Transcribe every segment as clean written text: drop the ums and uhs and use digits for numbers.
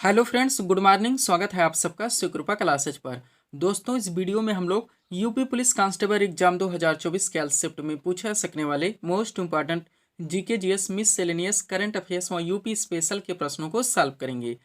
Hello friends, good morning. स्वागत है आप सबका सुकृपा क्लासेज पर। दोस्तों, इस वीडियो में हम लोग यूपी पुलिस कांस्टेबल एग्जाम 2024 कैल शिफ्ट में पूछे जा सकने वाले most important GK GS miscellaneous current affairs व यूपी स्पेशल के प्रश्नों को सॉल्व करेंगे।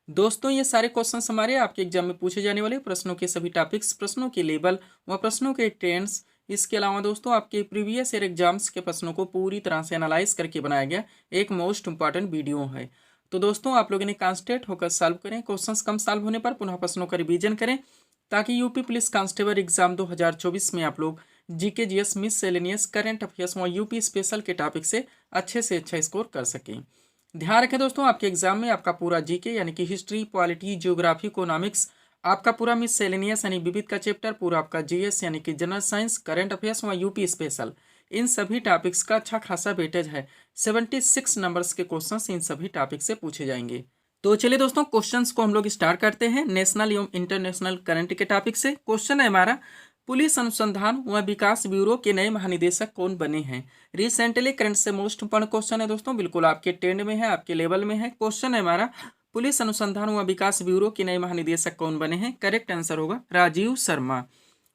दोस्तों, ये सारे क्वेश्चन हमारे आपके एग्जाम में पूछे जाने वाले प्रश्नों के सभी टॉपिक्स, प्रश्नों के लेवल व प्रश्नों के ट्रेंड्स, इसके अलावा दोस्तों आपके प्रीवियस ईयर एग्जाम्स के प्रश्नों को पूरी तरह से एनालाइज करके बनाया गया एक मोस्ट इंपॉर्टेंट वीडियो है। तो दोस्तों, आप लोगों ने कॉन्सेंट्रेट होकर सॉल्व करें। क्वेश्चंस कम सॉल्व होने पर पुनः प्रश्नों का रिवीजन करें, ताकि यूपी पुलिस कांस्टेबल एग्जाम 2024 में आप लोग GK GS miscellaneous current affairs व यूपी स्पेशल के टॉपिक से अच्छा स्कोर कर सकें। ध्यान रखें दोस्तों, आपके एग्जाम में आपका पूरा जीके यानी कि हिस्ट्री, पॉलिटी, जियोग्राफी, इकोनॉमिक्स, आपका पूरा मिससेलेनियस यानी विविध का चैप्टर, पूरा आपका जीएस यानी कि जनरल साइंस, करंट अफेयर्स व यूपी स्पेशल, इन सभी टॉपिक्स का अच्छा खासा वेटेज है। 76 नंबर्स के क्वेश्चंस इन सभी टॉपिक से पूछे जाएंगे। तो चलिए दोस्तों, क्वेश्चंस को हम लोग स्टार्ट करते हैं नेशनल एवं इंटरनेशनल करंट के टॉपिक से। क्वेश्चन है हमारा, पुलिस अनुसंधान व विकास ब्यूरो के नए महानिदेशक कौन बने हैं? रिसेंटली करंट से मोस्ट इंपॉर्टेंट क्वेश्चन है दोस्तों, बिल्कुल आपके ट्रेंड में है, आपके लेवल में है। क्वेश्चन है हमारा, पुलिस अनुसंधान व विकास ब्यूरो के नए महानिदेशक कौन बने हैं? करेक्ट आंसर होगा राजीव शर्मा।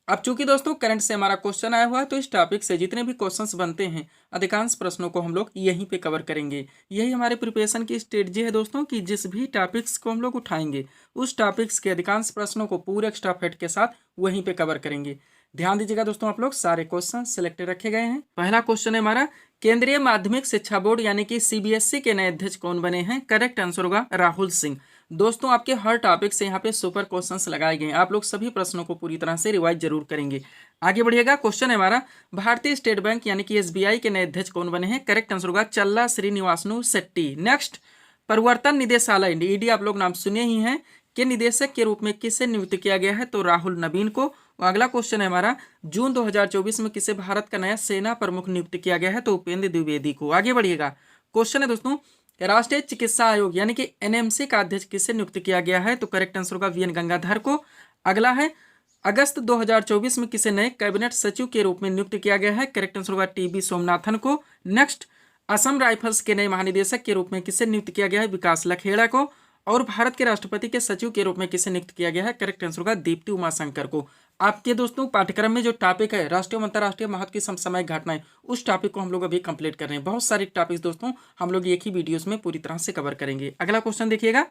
अब चूंकि दोस्तों करंट से हमारा क्वेश्चन आया हुआ है, तो इस टॉपिक से जितने भी क्वेश्चंस बनते हैं, अधिकांश प्रश्नों को हम लोग यहीं पे कवर करेंगे। यही हमारे प्रिपरेशन की स्ट्रेटजी है दोस्तों, कि जिस भी टॉपिक्स को हम लोग उठाएंगे, उस टॉपिक्स के अधिकांश प्रश्नों को पूरे एक्स्ट्रा फैक्ट के साथ वहीं पे कवर करेंगे। ध्यान दीजिएगा दोस्तों, आप लोग सारे क्वेश्चन सिलेक्टेड रखे गए हैं। पहला क्वेश्चन है हमारा, केंद्रीय माध्यमिक शिक्षा बोर्ड यानी कि सीबीएसई के नए अध्यक्ष कौन बने हैं? करेक्ट आंसर होगा राहुल सिंह। दोस्तों, आपके हर टॉपिक से यहाँ पे सुपर क्वेश्चंस लगाए गए हैं, आप लोग सभी प्रश्नों को पूरी तरह से रिवाइज जरूर करेंगे। आगे बढ़िएगा। क्वेश्चन है हमारा, भारतीय स्टेट बैंक यानी कि एसबीआई के नए अध्यक्ष कौन बने हैं? करेक्ट आंसर होगा चल्ला श्रीनिवासनु शेट्टी। नेक्स्ट, प्रवर्तन निदेशालय ईडी आप लोग नाम सुने ही हैं, के निदेशक के रूप में किसे नियुक्त किया गया है? तो राहुल नवीन को। अगला क्वेश्चन है हमारा, जून 2024 में किसे भारत का नया सेना प्रमुख नियुक्त किया गया है? तो उपेंद्र द्विवेदी को। आगे बढ़िएगा। क्वेश्चन है दोस्तों, राष्ट्रीय चिकित्सा आयोग यानी कि एनएमसी का अध्यक्ष किसे नियुक्त किया गया है? तो करेक्ट आंसर होगा वीएन गंगाधर को। अगला है, अगस्त 2024 में किसे नए कैबिनेट सचिव के रूप में नियुक्त किया गया है? करेक्ट आंसर होगा टीबी सोमनाथन को। नेक्स्ट, असम राइफल्स के नए महानिदेशक के रूप में किसे नियुक्त किया गया है? विकास लखेड़ा को। और भारत के राष्ट्रपति के सचिव के रूप में किसे नियुक्त किया गया है? करेक्ट आंसर होगा दीप्ति उमाशंकर को। आपके दोस्तों पाठ्यक्रम में जो टॉपिक है राष्ट्रीय अंतर्राष्ट्रीय महत्व की समसामयिक घटनाएं, उस टॉपिक को हम लोग अभी कंप्लीट कर रहे हैं। बहुत सारे टॉपिक्स दोस्तों हम लोग एक ही वीडियोस में पूरी तरह से कवर करेंगे। अगला क्वेश्चन देखिएगा।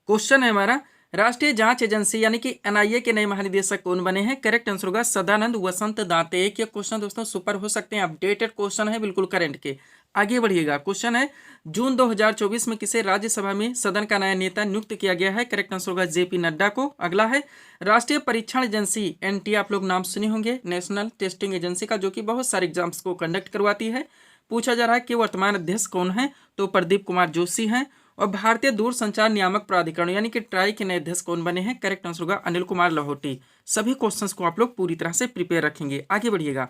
क्वेश्चन है हमारा, राष्ट्रीय जांच एजेंसी यानी कि एनआईए के नए महानिदेशक कौन बने हैं? करेक्ट आंसर होगा सदानंद वसंत दाते। एक क्वेश्चन दोस्तों सुपर हो सकते हैं, अपडेटेड क्वेश्चन है बिल्कुल करंट के। आगे बढ़िएगा। क्वेश्चन है, जून 2024 में किसे राज्यसभा में सदन का नया नेता नियुक्त किया गया है? करेक्ट आंसर होगा जेपी नड्डा को। अगला है, राष्ट्रीय परीक्षण एजेंसी एनटीए आप लोग नाम सुने होंगे, नेशनल टेस्टिंग एजेंसी का, जो कि बहुत सारे एग्जाम्स को कंडक्ट करवाती है। पूछा जा रहा है कि वर्तमान अध्यक्ष कौन है? तो प्रदीप कुमार जोशी हैं। और भारतीय दूरसंचार नियामक प्राधिकरण यानी कि ट्राई के नए अध्यक्ष कौन बने हैं? करेक्ट आंसर होगा अनिल कुमार लाहौटी। सभी क्वेश्चंस को आप लोग पूरी तरह से प्रिपेयर रखेंगे। आगे बढ़िएगा।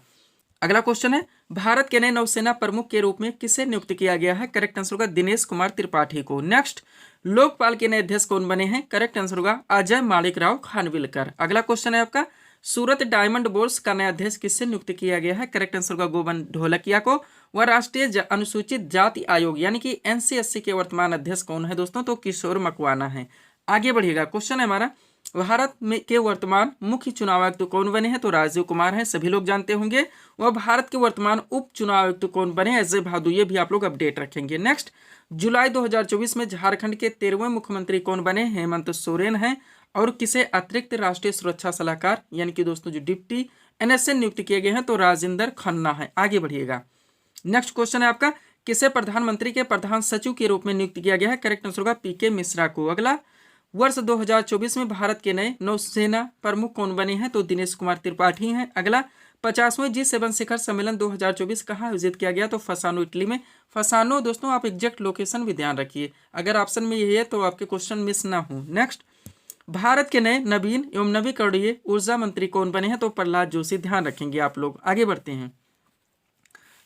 अगला क्वेश्चन है, भारत के नए नौसेना प्रमुख के रूप में किसे नियुक्त किया गया है? करेक्ट आंसर होगा दिनेश कुमार त्रिपाठी को। नेक्स्ट, लोकपाल के नए अध्यक्ष कौन बने हैं? करेक्ट आंसर होगा अजय माणिकराव खानविलकर। अगला क्वेश्चन है आपका, सूरत डायमंड बोर्स का नया अध्यक्ष किससे नियुक्त किया गया है? करेक्ट आंसर होगा गोवन ढोलकिया को। वह राष्ट्रीय अनुसूचित जाति आयोग यानी कि एनसीएससी के वर्तमान अध्यक्ष कौन है दोस्तों? तो किशोर मकवाना है। आगे बढ़िएगा। क्वेश्चन है हमारा, भारत में के वर्तमान मुख्य चुनाव आयुक्त कौन बने हैं? तो राजीव कुमार हैं, सभी लोग जानते होंगे। वह भारत के वर्तमान उप चुनाव आयुक्त कौन बने? अजय भादु। ये भी आप लोग अपडेट रखेंगे। नेक्स्ट, जुलाई 2024 में झारखंड के 13वें मुख्यमंत्री कौन बने? हेमंत सोरेन हैं। और किसे अतिरिक्त राष्ट्रीय सुरक्षा सलाहकार यानी कि दोस्तों जो डिप्टी एनएसए नियुक्त किए गए हैं? तो राजेंद्र खन्ना है। आगे बढ़िएगा। नेक्स्ट क्वेश्चन है आपका, किसे प्रधानमंत्री के प्रधान सचिव के रूप में नियुक्त किया गया है? करेक्ट आंसर होगा पीके मिश्रा को। अगला, वर्ष 2024 में भारत के नए नौसेना प्रमुख कौन बने हैं? तो दिनेश कुमार त्रिपाठी हैं। अगला, 50वें G7 शिखर सम्मेलन 2024 कहाँ आयोजित किया गया? तो फसानो इटली में। फसानो दोस्तों आप एग्जैक्ट लोकेशन भी ध्यान रखिए, अगर ऑप्शन में यही है तो आपके क्वेश्चन मिस ना हो। नेक्स्ट, भारत के नए नवीन एवं नवीकरणीय ऊर्जा मंत्री कौन बने हैं? तो प्रहलाद जोशी। ध्यान रखेंगे आप लोग। आगे बढ़ते हैं।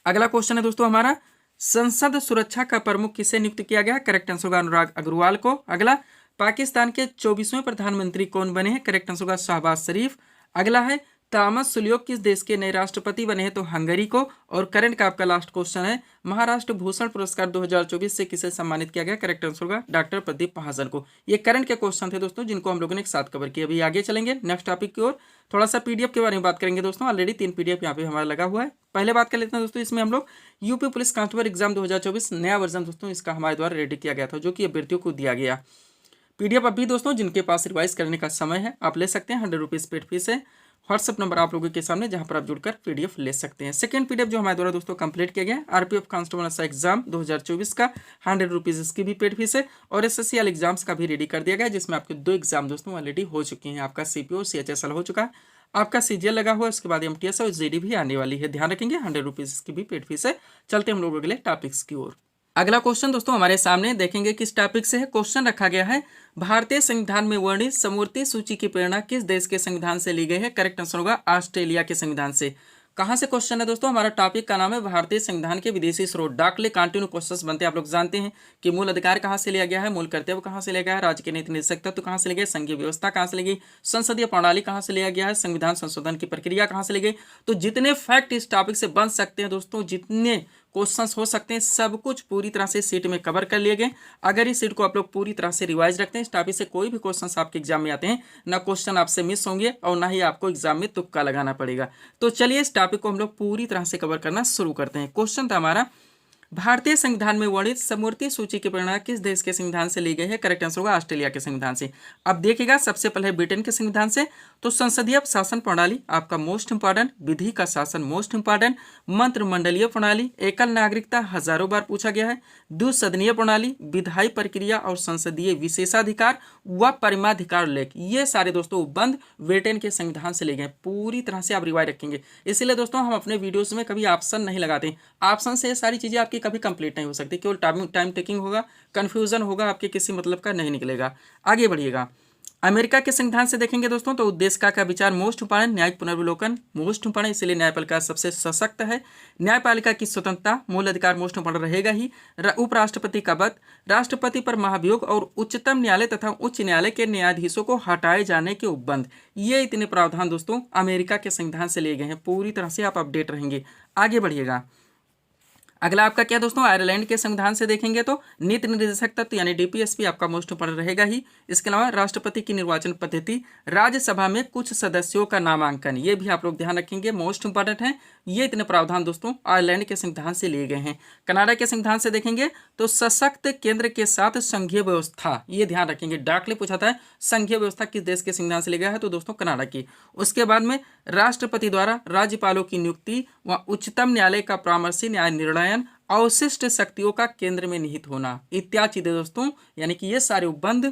अगला क्वेश्चन है दोस्तों हमारा, संसद सुरक्षा का प्रमुख किसे नियुक्त किया गया? करेक्ट आंसर होगा अनुराग अग्रवाल को। अगला, पाकिस्तान के 24वें प्रधानमंत्री कौन बने हैं? करेक्ट आंसर होगा शहबाज शरीफ। अगला है, थॉमस सुलियोक किस देश के नए राष्ट्रपति बने हैं? तो हंगरी को। और करंट का आपका लास्ट क्वेश्चन है, महाराष्ट्र भूषण पुरस्कार 2024 से किसे सम्मानित किया गया? करेक्ट आंसर होगा डॉक्टर प्रदीप महाजन को। ये करंट के क्वेश्चन थे दोस्तों, जिनको हम लोगों ने एक साथ कवर किया। अभी आगे चलेंगे नेक्स्ट टॉपिक की ओर। थोड़ा सा पीडीएफ के बारे में बात करेंगे दोस्तों। ऑलरेडी 3 पीडीएफ यहाँ पे हमारा लगा हुआ है। पहले बात कर लेते हैं दोस्तों, इसमें हम लोग यूपी पुलिस कांस्टेबल एग्जाम 2024 नया वर्जन दोस्तों इसका हमारे द्वारा रेडी किया गया था, जो कि अभ्यर्थियों को दिया गया। पीडीएफ अभी दोस्तों जिनके पास रिवाइज करने का समय है आप ले सकते हैं, 100 रुपीज़ पेड फीस है। व्हाट्सअप नंबर आप लोगों के सामने, जहां पर आप जुड़कर पीडीएफ ले सकते हैं। सेकंड पीडीएफ जो हमारे द्वारा दोस्तों कंप्लीट किया गया, आरपीएफ कांस्टेबल एग्जाम 2024 का 100 रुपीज़ इसकी भी पेड फीस है। और एसएससीएल एग्जाम्स का भी रेडी कर दिया गया, जिसमें आपके 2 एग्जाम दोस्तों ऑलरेडी हो चुके हैं। आपका सीपीओ सीएचएसएल हो चुका है, आपका सीजीएल लगा हुआ है, उसके बाद एमटीएस और जीडी भी आने वाली है। ध्यान रखेंगे 100 रुपीज़ इसकी भी पेड फीस है। चलते हम लोग अगले टॉपिक्स की ओर। अगला क्वेश्चन दोस्तों हमारे सामने देखेंगे किस टॉपिक से है। क्वेश्चन रखा गया है, भारतीय संविधान में वर्णित समवर्ती सूची की प्रेरणा किस देश के संविधान से ली गई है? करेक्ट आंसर होगा ऑस्ट्रेलिया के संविधान से। कहां से क्वेश्चन है दोस्तों? हमारा टॉपिक का नाम है भारतीय संविधान के विदेशी स्रोत। डाकले कंटिन्यू क्वेश्चंस बनते हैं, आप लोग जानते हैं कि मूल अधिकार कहां से लिया गया है, मूल कर्तव्य कहां से लिया गया है, राज्य के नीति निर्देशक तत्व कहां से लिए गए, संघीय व्यवस्था कहां से ली गई, संसदीय प्रणाली कहां से लिया गया है, संविधान संशोधन की प्रक्रिया कहां से ली गई। तो जितने फैक्ट इस टॉपिक से बन सकते हैं दोस्तों, जितने क्वेश्चंस हो सकते हैं, सब कुछ पूरी तरह से सीट में कवर कर लिए गए। अगर इस सीट को आप लोग पूरी तरह से रिवाइज रखते हैं, इस टॉपिक से कोई भी क्वेश्चंस आपके एग्जाम में आते हैं, ना क्वेश्चन आपसे मिस होंगे और ना ही आपको एग्जाम में तुक्का लगाना पड़ेगा। तो चलिए इस टॉपिक को हम लोग पूरी तरह से कवर करना शुरू करते हैं। क्वेश्चन था हमारा, भारतीय संविधान में वर्णित समवर्ती सूची की प्रेरणा किस देश के संविधान से ली गई है? करेक्ट आंसर होगा ऑस्ट्रेलिया के संविधान से। अब देखिएगा, सबसे पहले ब्रिटेन के संविधान से। तो संसदीय शासन प्रणाली आपका मोस्ट इंपॉर्टेंट, विधि का शासन मोस्ट इंपॉर्टेंट, मंत्रिमंडलीय प्रणाली, एकल नागरिकता हजारों बार पूछा गया है, द्विसदनीय प्रणाली, विधायी प्रक्रिया और संसदीय विशेषाधिकार व परिमाधिकार उल्लेख, ये सारे दोस्तों उपबंध ब्रिटेन के संविधान से ले गए। पूरी तरह से आप रिवाइज रखेंगे। इसलिए दोस्तों हम अपने वीडियोस में कभी ऑप्शन नहीं लगाते। ऑप्शन से ये सारी चीजें आपकी कभी कंप्लीट नहीं हो सकती, केवल टाइम टेकिंग होगा, कंफ्यूजन होगा, आपके किसी मतलब का नहीं निकलेगा। आगे बढ़िएगा, अमेरिका के संविधान से देखेंगे दोस्तों, तो उद्देश्य का विचार मोस्ट इंपॉर्टेंट, न्यायिक पुनर्विलोकन मोस्ट इंपॉर्टेंट, इसलिए न्यायपालिका सबसे सशक्त है। न्यायपालिका की स्वतंत्रता, मूल अधिकार मोस्ट इंपॉर्टेंट रहेगा ही। उपराष्ट्रपति का पद, राष्ट्रपति पर महाभियोग और उच्चतम न्यायालय तथा उच्च न्यायालय के न्यायाधीशों को हटाए जाने के उपबंध, ये इतने प्रावधान दोस्तों अमेरिका के संविधान से लिए गए हैं। पूरी तरह से आप अपडेट रहेंगे। आगे बढ़िएगा, अगला आपका क्या दोस्तों, आयरलैंड के संविधान से देखेंगे तो नीति निर्देशक तत्व यानी डीपीएसपी आपका मोस्ट इंपॉर्टेंट रहेगा ही। इसके अलावा राष्ट्रपति की निर्वाचन पद्धति, राज्यसभा में कुछ सदस्यों का नामांकन, ये भी आप लोग ध्यान रखेंगे, मोस्ट इंपॉर्टेंट है। ये इतने प्रावधान दोस्तों आयरलैंड के संविधान से लिए गए हैं। कनाडा के संविधान से देखेंगे तो सशक्त केंद्र के साथ संघीय व्यवस्था, ये ध्यान रखेंगे। डाकले पूछा था संघीय व्यवस्था किस देश के संविधान से लिया गया है, तो दोस्तों कनाडा की। उसके बाद में राष्ट्रपति द्वारा राज्यपालों की नियुक्ति व उच्चतम न्यायालय का परामर्शी न्याय निर्णयन, अवशिष्ट शक्तियों का केंद्र में निहित होना, इत्यादि चीजें दोस्तों, यानी कि ये सारे उपबंध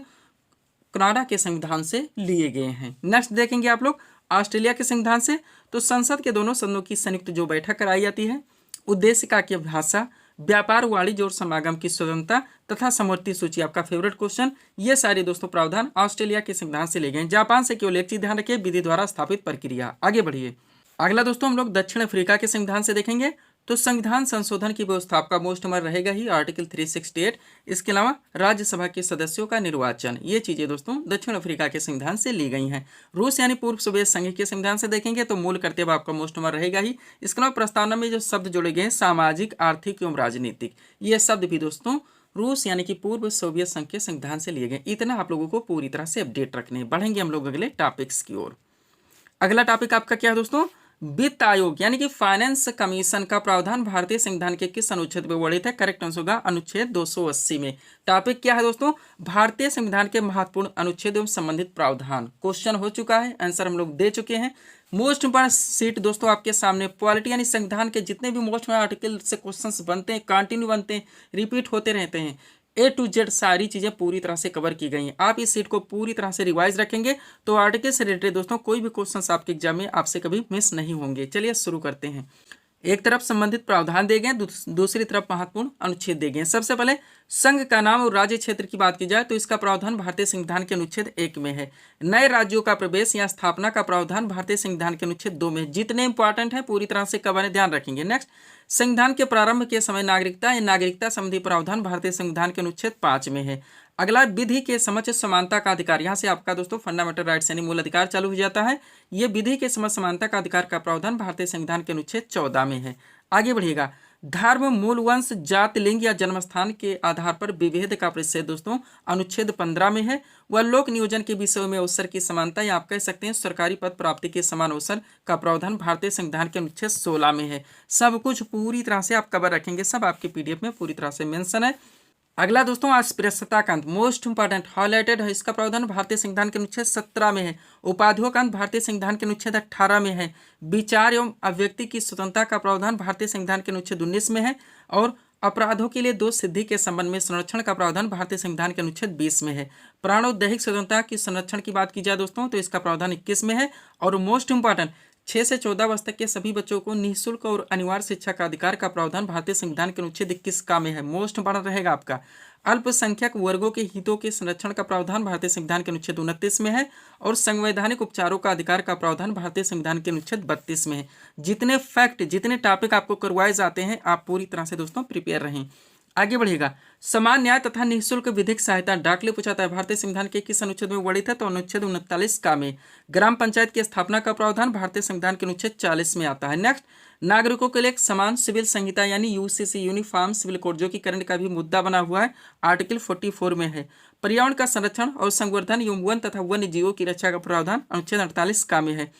कनाडा के संविधान से लिए गए हैं। नेक्स्ट देखेंगे आप लोग ऑस्ट्रेलिया के संविधान से, तो संसद के दोनों सदनों की संयुक्त जो बैठक कराई जाती है, उद्देश्य का की भाषा, व्यापार वाणिज्य और समागम की स्वतंत्रता तथा समवर्ती सूची, आपका फेवरेट क्वेश्चन, ये सारे दोस्तों प्रावधान ऑस्ट्रेलिया के संविधान से लिए गए। जापान से केवल एक चीज ध्यान रखिए, विधि द्वारा स्थापित प्रक्रिया। आगे बढ़िए, अगला दोस्तों हम लोग दक्षिण अफ्रीका के संविधान से देखेंगे, तो संविधान संशोधन की व्यवस्था आपका मोस्ट नंबर रहेगा ही, आर्टिकल 368। इसके अलावा राज्यसभा के सदस्यों का निर्वाचन, ये चीजें दोस्तों दक्षिण अफ्रीका के संविधान से ली गई हैं। रूस यानी पूर्व सोवियत संघ के संविधान से देखेंगे तो मूल कर्तव्य आपका मोस्ट नंबर रहेगा ही। इसके अलावा प्रस्तावना में जो शब्द जोड़े गए हैं, सामाजिक, आर्थिक एवं राजनीतिक, ये शब्द भी दोस्तों रूस यानी कि पूर्व सोवियत संघ के संविधान से लिए गए। इतना आप लोगों को पूरी तरह से अपडेट रखने। बढ़ेंगे हम लोग अगले टॉपिक्स की ओर। अगला टॉपिक आपका क्या है दोस्तों, वित्त आयोग यानी कि फाइनेंस कमीशन का प्रावधान भारतीय संविधान के किस अनुच्छेद में वर्णित है? करेक्ट आंसर होगा अनुच्छेद 280 में। टॉपिक क्या है दोस्तों, भारतीय संविधान के महत्वपूर्ण अनुच्छेद एवं संबंधित प्रावधान। क्वेश्चन हो चुका है, आंसर हम लोग दे चुके हैं। मोस्ट इंपॉर्टेंट सीट दोस्तों आपके सामने, पॉलिटी यानी संविधान के जितने भी मोस्ट आर्टिकल से क्वेश्चंस बनते हैं, कंटिन्यू बनते हैं, रिपीट होते रहते हैं, A to Z सारी चीज़ें पूरी तरह से कवर की गई हैं। आप इस सीट को पूरी तरह से रिवाइज रखेंगे तो आर्टिकल से रिलेटेड दोस्तों कोई भी क्वेश्चंस आपके एग्जाम में आपसे कभी मिस नहीं होंगे। चलिए शुरू करते हैं। एक तरफ संबंधित प्रावधान दिए गए, दूसरी तरफ महत्वपूर्ण अनुच्छेद दिए गए। सबसे पहले संघ का नाम और राज्य क्षेत्र की बात की जाए तो इसका प्रावधान भारतीय संविधान के अनुच्छेद 1 में है। नए राज्यों का प्रवेश या स्थापना का प्रावधान भारतीय संविधान के अनुच्छेद 2 में। जितने इंपॉर्टेंट है पूरी तरह से कवर ध्यान रखेंगे। नेक्स्ट, संविधान के प्रारंभ के समय नागरिकता या नागरिकता संबंधी प्रावधान भारतीय संविधान के अनुच्छेद 5 में है। अगला विधि के समक्ष समानता का अधिकार। यहाँ से आपका दोस्तों फंडामेंटल राइट्स यानी मूल अधिकार चालू हो जाता है। ये विधि के समक्ष समानता का अधिकार का प्रावधान भारतीय संविधान के अनुच्छेद 14 में है। आगे बढ़िएगा। धर्म, मूल वंश, जाति, लिंग या जन्मस्थान के आधार पर विभेद का परिच्छेद दोस्तों अनुच्छेद 15 में है। वह लोक नियोजन के विषयों में अवसर की समानता या आप कह सकते हैं सरकारी पद प्राप्ति के समान अवसर का प्रावधान भारतीय संविधान के अनुच्छेद 16 में है। सब कुछ पूरी तरह से आप कवर रखेंगे, सब आपके पीडीएफ में पूरी तरह से मेंशन है। अगला दोस्तों अस्पृश्यता का अंत, मोस्ट इंपॉर्टेंट हाईलाइटेड है। इसका प्रावधान भारतीय संविधान के अनुच्छेद 17 में है। उपाधियों का अंत भारतीय संविधान के अनुच्छेद 18 में है। विचार एवं अभिव्यक्ति की स्वतंत्रता का प्रावधान भारतीय संविधान के अनुच्छेद 19 में है। और अपराधों के लिए दोष सिद्धि के संबंध में संरक्षण का प्रावधान भारतीय संविधान के अनुच्छेद 20 में है। प्राण और दैहिक स्वतंत्रता की संरक्षण की बात की जाए दोस्तों तो इसका प्रावधान 21 में है। और मोस्ट इंपॉर्टेंट 6 से 14 वर्ष तक के सभी बच्चों को निःशुल्क और अनिवार्य शिक्षा का अधिकार का प्रावधान भारतीय संविधान के अनुच्छेद 21 का में है। मोस्ट इंपॉर्टेंट रहेगा आपका। अल्पसंख्यक वर्गों के हितों के संरक्षण का प्रावधान भारतीय संविधान के अनुच्छेद 29 में है। और संवैधानिक उपचारों का अधिकार का प्रावधान भारतीय संविधान के अनुच्छेद 32 में है। जितने फैक्ट, जितने टॉपिक आपको करवाए जाते हैं, आप पूरी तरह से दोस्तों प्रिपेयर रहें। आगे बढ़िएगा। समान न्याय तथा निःशुल्क विधिक सहायता डाकले पूछाता है भारतीय संविधान के किस अनुच्छेद में वर्णित है तो अनुच्छेद 39 का में। ग्राम पंचायत की स्थापना का प्रावधान भारतीय संविधान के अनुच्छेद 40 में आता है। नेक्स्ट, नागरिकों के लिए एक समान सिविल संहिता यानी यूसीसी यूनिफॉर्म सिविल कोड जो कि करंट का भी मुद्दा बना हुआ है, आर्टिकल 44 में है। पर्यावरण का संरक्षण और संवर्धन एवं वन तथा वन्य जीवों की रक्षा का प्रावधान अनुच्छेद 48 का में है।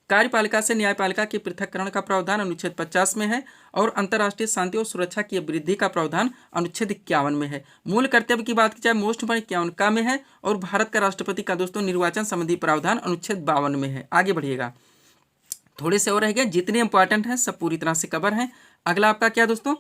कार्यपालिका से न्यायपालिका के पृथककरण का प्रावधान अनुच्छेद 50 में है। और अंतर्राष्ट्रीय शांति और सुरक्षा की वृद्धि का प्रावधान अनुच्छेद 51 में है। मूल कर्तव्य की बात की जाए मोस्ट इंपॉर्टेंट 51 का में है। और भारत का राष्ट्रपति का दोस्तों निर्वाचन संबंधी प्रावधान अनुच्छेद 52 में है। आगे बढ़िएगा। थोड़े से और रह गए, जितने इंपॉर्टेंट हैं सब पूरी तरह से कवर हैं। अगला आपका क्या दोस्तों,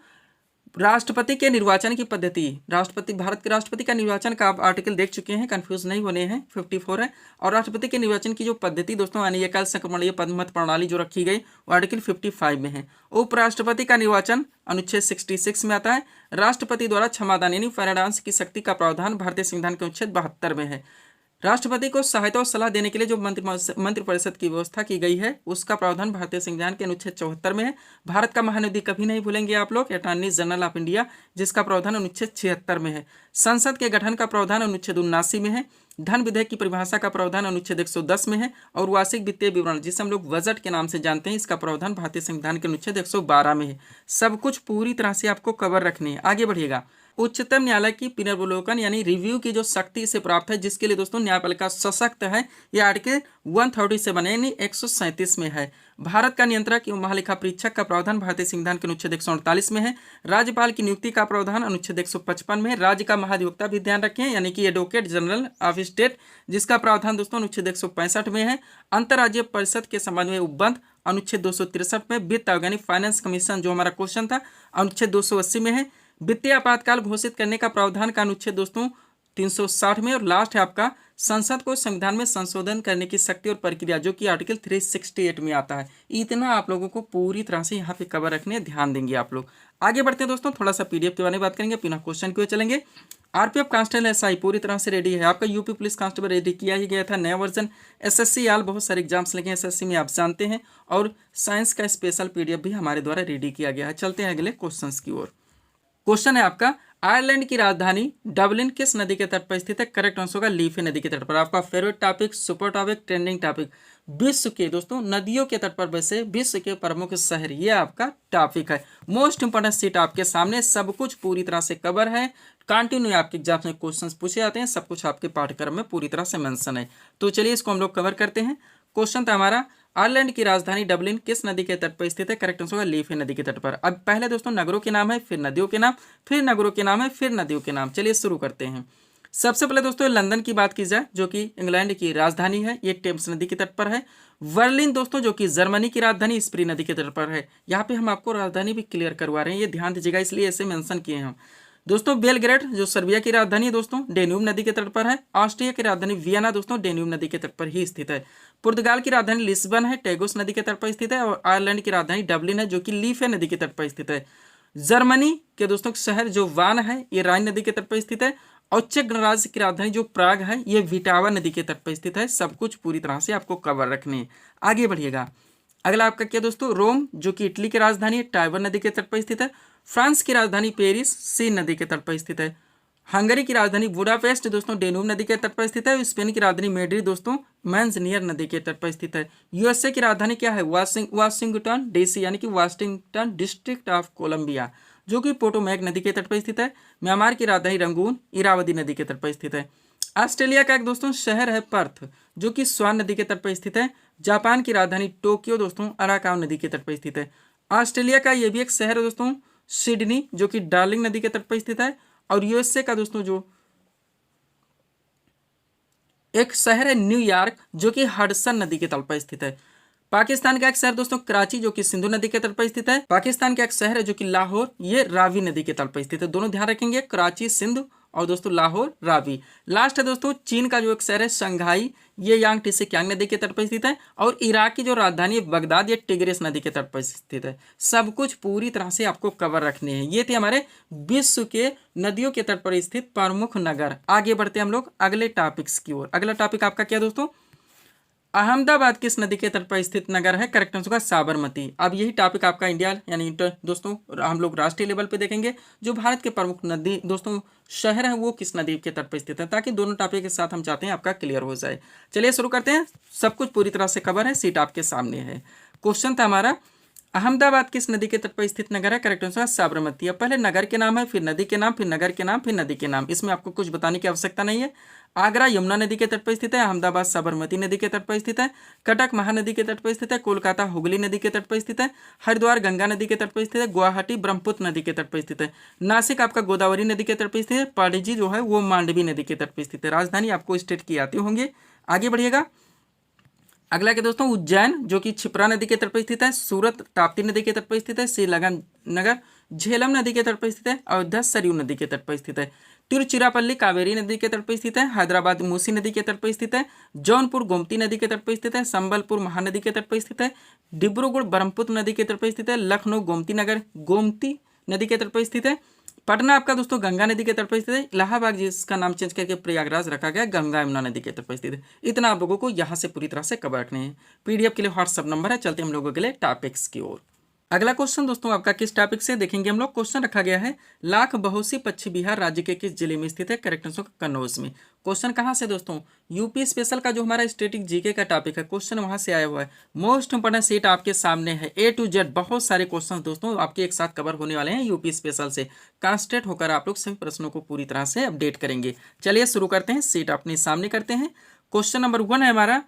राष्ट्रपति के निर्वाचन की पद्धति। राष्ट्रपति, भारत के राष्ट्रपति का निर्वाचन का आप आर्टिकल देख चुके हैं, कंफ्यूज नहीं होने हैं, 54 है। और राष्ट्रपति के निर्वाचन की जो पद्धति दोस्तों यानी एकल संक्रमणीय पदमत प्रणाली जो रखी गई वो आर्टिकल 55 में है। उपराष्ट्रपति का निर्वाचन अनुच्छेद 66 में आता है। राष्ट्रपति द्वारा क्षमादान यानी फैराडांस की शक्ति का प्रावधान भारतीय संविधान के अनुच्छेद 72 में है। राष्ट्रपति को सहायता और सलाह देने के लिए जो मंत्रिपरिषद की व्यवस्था की गई है उसका प्रावधान भारतीय संविधान के अनुच्छेद 74 में है। भारत का महानदी कभी नहीं भूलेंगे आप लोग, अटॉर्नी जनरल ऑफ इंडिया, जिसका प्रावधान अनुच्छेद 76 में है। संसद के गठन का प्रावधान अनुच्छेद 79 में है। धन विधेयक की परिभाषा का प्रावधान अनुच्छेद 110 में है। और वार्षिक वित्तीय विवरण जिसे हम लोग बजट के नाम से जानते हैं, इसका प्रावधान भारतीय संविधान के अनुच्छेद 112 में है। सब कुछ पूरी तरह से आपको कवर रखने हैं। आगे बढ़िएगा। उच्चतम न्यायालय की पुनर्वलोकन यानी रिव्यू की जो शक्ति से प्राप्त है, जिसके लिए दोस्तों न्यायपालिका सशक्त है, यह आर्टिकल 137 यानी 137 में है। भारत का नियंत्रक एवं महालेखा परीक्षक का प्रावधान भारतीय संविधान के अनुच्छेद 148 में है। राज्यपाल की नियुक्ति का प्रावधान अनुच्छेद 155 में है। राज्य का महाधिवक्ता भी ध्यान रखें यानी कि एडवोकेट जनरल ऑफ स्टेट, जिसका प्रावधान दोस्तों अनुच्छेद 165 में है। अंतर्राज्यीय परिषद के संबंध में उपबंध अनुच्छेद 263 में। वित्त आयोग यानी फाइनेंस कमीशन जो हमारा क्वेश्चन था अनुच्छेद 280 में है। वित्तीय आपातकाल घोषित करने का प्रावधान का अनुच्छेद दोस्तों 360 में। और लास्ट है आपका संसद को संविधान में संशोधन करने की शक्ति और प्रक्रिया जो कि आर्टिकल 368 में आता है। इतना आप लोगों को पूरी तरह से यहाँ पे कवर रखने ध्यान देंगे आप लोग। आगे बढ़ते हैं दोस्तों, थोड़ा सा पीडीएफ के बारे में बात करेंगे, बिना क्वेश्चन के चलेंगे। आरपीएफ कांस्टेबल एसआई पूरी तरह से रेडी है। आपका यूपी पुलिस कांस्टेबल रेडी किया ही गया था, नया वर्जन। एसएससी आल बहुत सारे एग्जाम्स लगे एसएससी में, आप जानते हैं। और साइंस का स्पेशल पीडीएफ भी हमारे द्वारा रेडी किया गया है। चलते हैं अगले क्वेश्चन की ओर। क्वेश्चन है आपका, आयरलैंड की राजधानी डबलिन किस नदी के तट पर स्थित है? करेक्ट आंसर होगा लीफे नदी के तट पर। आपका favourite topic, super topic, trending topic, विश्व के दोस्तों नदियों के तट पर बसे विश्व के प्रमुख शहर, ये आपका टॉपिक है। मोस्ट इंपोर्टेंट सीट आपके सामने, सब कुछ पूरी तरह से कवर है। कंटिन्यू आपके एग्जाम में क्वेश्चन पूछे जाते हैं, सब कुछ आपके पाठ्यक्रम में पूरी तरह से मेंशन है। तो चलिए इसको हम लोग कवर करते हैं। क्वेश्चन था हमारा, आयरलैंड की राजधानी डबलिन किस नदी के तट पर स्थित है? करेक्ट आंसर होगा लीफे नदी के तट पर। अब पहले दोस्तों नगरों के नाम है, फिर नदियों के नाम, फिर नगरों के नाम है, फिर नदियों के नाम। चलिए शुरू करते हैं। सबसे पहले दोस्तों लंदन की बात की जाए जो कि इंग्लैंड की राजधानी है, ये टेम्स नदी के तट पर है। बर्लिन दोस्तों जो कि जर्मनी की राजधानी स्प्री नदी के तट पर है। यहाँ पे हम आपको राजधानी भी क्लियर करवा रहे हैं, ये ध्यान दीजिएगा, इसलिए ऐसे मेंशन किए हैं हम। दोस्तों बेलग्रेड जो सर्बिया की राजधानी है दोस्तों डेन्यूब नदी के तट पर है। ऑस्ट्रिया की राजधानी वियना दोस्तों डेन्यूब नदी के तट पर ही स्थित है। पुर्तगाल की राजधानी लिस्बन है, टेगोस नदी के तट पर स्थित है। और आयरलैंड की राजधानी डबलिन है जो कि लीफे नदी के तट पर स्थित है। जर्मनी के दोस्तों शहर जो वान है ये राइन नदी के तट पर स्थित है। और चेक गणराज्य की राजधानी जो प्राग है ये विटावा नदी के तट पर स्थित है। सब कुछ पूरी तरह से आपको कवर रखने हैं। आगे बढ़िएगा। अगला आपका क्या दोस्तों, रोम जो कि इटली की राजधानी है, टाइबर नदी के तट पर स्थित है। फ्रांस की राजधानी पेरिस सीन नदी के तट पर स्थित है। हंगरी की राजधानी बुडापेस्ट दोस्तों डेन्यूब नदी के तट पर स्थित है। स्पेन की राजधानी मैड्रिड दोस्तों मैंजनियर नदी के तट पर स्थित है। यूएसए की राजधानी क्या है? वाशिंगटन डीसी यानी कि वाशिंगटन डिस्ट्रिक्ट ऑफ कोलंबिया, जो कि पोटोमैक नदी के तट पर स्थित है। म्यांमार की राजधानी रंगून इरावदी नदी के तट पर स्थित है। ऑस्ट्रेलिया का एक दोस्तों शहर है पर्थ, जो कि स्वान नदी के तट पर स्थित है। जापान की राजधानी टोक्यो दोस्तों अराकान नदी के तट पर स्थित है। ऑस्ट्रेलिया का यह भी एक शहर है दोस्तों सिडनी, जो कि डार्लिंग नदी के तट पर स्थित है। और यूएसए का दोस्तों जो एक शहर है न्यूयॉर्क, जो कि हडसन नदी के तट पर स्थित है। पाकिस्तान का एक शहर दोस्तों कराची, जो कि सिंधु नदी के तट पर स्थित है। पाकिस्तान का एक शहर है जो कि लाहौर, ये रावी नदी के तट पर स्थित है। दोनों ध्यान रखेंगे, कराची सिंधु और दोस्तों लाहौर रावी। लास्ट है दोस्तों चीन का जो एक शहर है शंघाई, ये यांग से क्यांग नदी के तट पर स्थित है। और इराक की जो राजधानी है बगदाद, ये टिग्रिस नदी के तट पर स्थित है। सब कुछ पूरी तरह से आपको कवर रखने हैं। ये थे हमारे विश्व के नदियों के तट पर स्थित प्रमुख नगर। आगे बढ़ते हैं हम लोग अगले टॉपिक्स की ओर। अगला टॉपिक आपका क्या दोस्तों? अहमदाबाद किस नदी के तट पर स्थित नगर है? करेक्ट आंसर होगा साबरमती। अब यही टॉपिक आपका इंडिया यानी दोस्तों हम लोग राष्ट्रीय लेवल पे देखेंगे, जो भारत के प्रमुख नदी दोस्तों शहर है वो किस नदी के तट पर स्थित है, ताकि दोनों टॉपिक के साथ हम चाहते हैं आपका क्लियर हो जाए। चलिए शुरू करते हैं। सब कुछ पूरी तरह से कवर है, सीट आपके सामने है। क्वेश्चन था हमारा, अहमदाबाद किस नदी के तट पर स्थित नगर है? Correct answer Sabarmati. अब पहले नगर के नाम है, फिर नदी के नाम, फिर नगर के नाम, फिर नदी के नाम। इसमें आपको कुछ बताने की आवश्यकता नहीं है। आगरा यमुना नदी के तट पर स्थित है। अहमदाबाद साबरमती नदी के तट पर स्थित है। कटक महानदी के तट पर स्थित है। कोलकाता हुगली नदी के तट पर स्थित है। हरिद्वार गंगा नदी के तट पर स्थित है। गुवाहाटी ब्रह्मपुत्र नदी के तट पर स्थित है। नासिक आपका गोदावरी नदी के तट पर स्थित है। पणजी जो है वो मांडवी नदी के तट पर स्थित है। राजधानी आपको स्टेट की आती होंगे। आगे बढ़िएगा। अगला के दोस्तों उज्जैन, जो कि क्षिप्रा नदी के तट पर स्थित है। सूरत ताप्ती नदी के तट पर स्थित है। श्रीलंगन नगर झेलम नदी के तट पर स्थित है। अयोध्या सरयू नदी के तट पर स्थित है। तिरुचिरापल्ली कावेरी नदी के तट पर स्थित है। हैदराबाद मूसी नदी के तट पर स्थित है। जौनपुर गोमती नदी के तट पर स्थित है। संबलपुर महानदी के तट पर स्थित है। डिब्रूगढ़ ब्रह्मपुत्र नदी के तट पर स्थित है। लखनऊ गोमती नगर गोमती नदी के तट पर स्थित है। पटना आपका दोस्तों गंगा नदी के तट पर स्थित है। इलाहाबाद जिसका नाम चेंज करके प्रयागराज रखा गया, गंगा यमुना नदी के तट पर स्थित है। इतना आप लोगों को यहाँ से पूरी तरह से कवर रखने हैं। पीडीएफ के लिए व्हाट्सअप नंबर है। चलते हम लोगों के लिए टॉपिक्स की ओर। अगला क्वेश्चन दोस्तों आपका किस टॉपिक से देखेंगे हम लोग। क्वेश्चन रखा गया है, लाख बहोसी पश्चिम बिहार राज्य के किस जिले में स्थित है? करेक्ट आंसर कन्नौज में। क्वेश्चन कहाँ से दोस्तों? यूपी स्पेशल का जो हमारा स्टैटिक जीके का टॉपिक है, क्वेश्चन वहां से आया हुआ है। मोस्ट इंपोर्टेंट सीट आपके सामने है, ए टू जेड बहुत सारे क्वेश्चन दोस्तों आपके एक साथ कवर होने वाले हैं यूपी स्पेशल से। कॉन्सेंट्रेट होकर आप लोग सभी प्रश्नों को पूरी तरह से अपडेट करेंगे। चलिए शुरू करते हैं, सीट अपने सामने करते हैं। क्वेश्चन नंबर 1 है हमारा,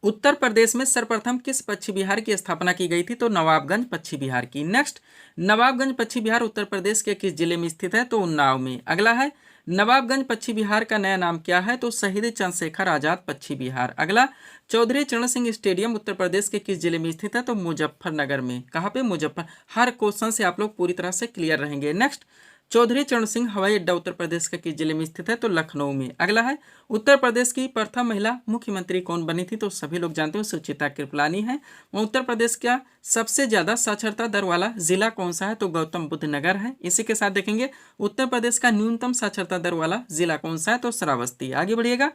उत्तर प्रदेश में सर्वप्रथम किस पश्चिम बिहार की स्थापना की गई थी? तो नवाबगंज पश्चिम बिहार की। नेक्स्ट, नवाबगंज पश्चिम बिहार उत्तर प्रदेश के किस जिले में स्थित है? तो उन्नाव में। अगला है, नवाबगंज पश्चिम बिहार का नया नाम क्या है? तो शहीद चंद्रशेखर आजाद पश्चिम बिहार। अगला, चौधरी चरण सिंह स्टेडियम उत्तर प्रदेश के किस जिले में स्थित है? तो मुजफ्फरनगर में। कहाँ पे? मुजफ्फर। हर क्वेश्चन से आप लोग पूरी तरह से क्लियर रहेंगे। नेक्स्ट, चौधरी चरण सिंह हवाई अड्डा उत्तर प्रदेश के किस जिले में स्थित है? तो लखनऊ में। अगला है, उत्तर प्रदेश की प्रथम महिला मुख्यमंत्री कौन बनी थी? तो सभी लोग जानते हो सुचित्रा कृपलानी है। उत्तर प्रदेश का सबसे ज्यादा साक्षरता दर वाला जिला कौन सा है? तो गौतम बुद्ध नगर है। इसी के साथ देखेंगे उत्तर प्रदेश का न्यूनतम साक्षरता दर वाला जिला कौन सा है? तो श्रावस्ती। आगे बढ़िएगा।